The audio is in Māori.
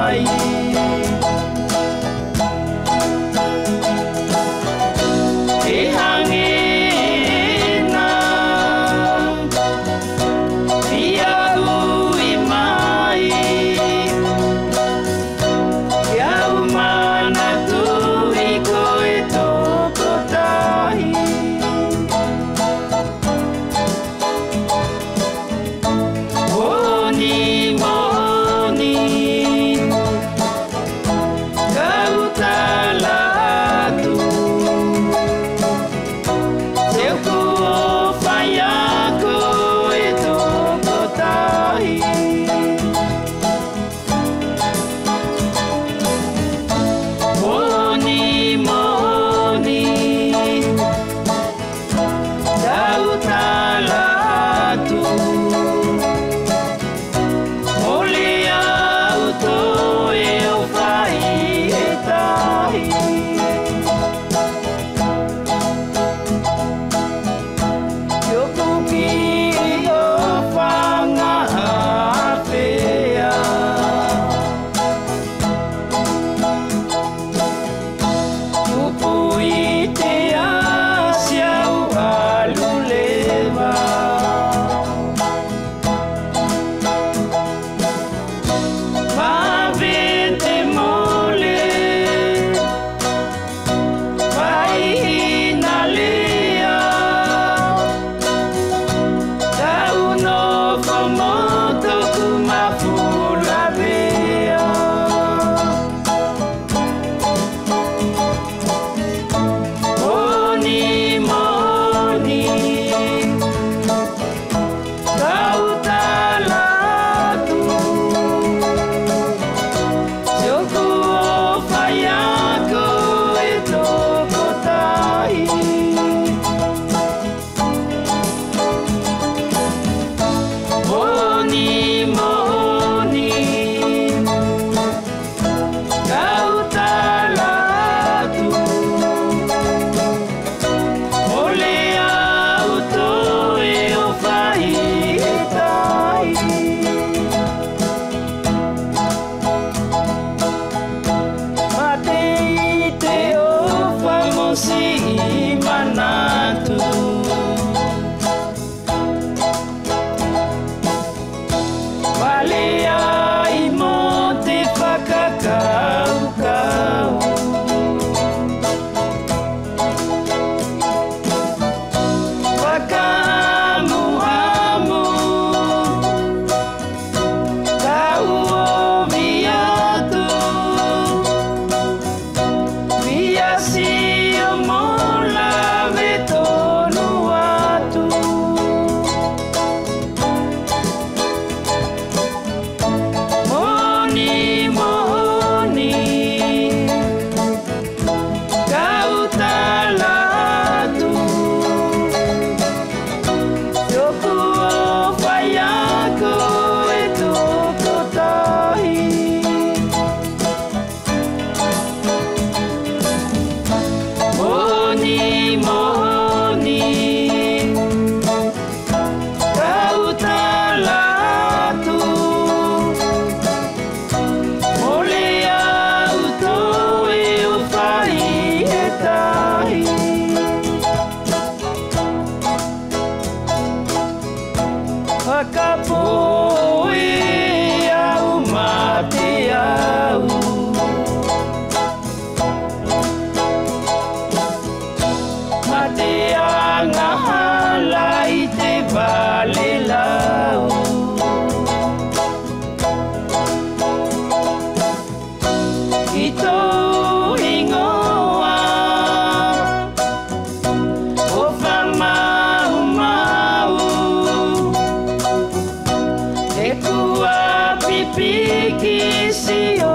mai. E hangena ia hui mai. Iau mana tui koe toko tahi. Moni moni kau talatu. Eu vou falhar koe toko tahi. Moni moni kau talatu. Ole au to eu vai e tahi. Eu cupi o whanga hawhea. Tupu i te asia u alulewa. Mawete mole vai hina lea. Tau no whamoto ku mawhula rea. Moni moni kau talatu. Joku o whaiako e toko tahi. Moni moni kau talatu. Ole au to e o whai e tahi. Mate i te ofa mosi i manatu. Wale ai mo te whakakaukau. Whakamuamu kau o viatu. Viasi o mola ve tonu atu. Moni moni kau talatu. Joku o whaiako e toko tahi. Moni moni kau talatu. Ole au to e o whai e tahi. Whakapoe au mate au. Mate anga hala i te vale lau. I tō ingoa o whamau mau. E kua pipiki si o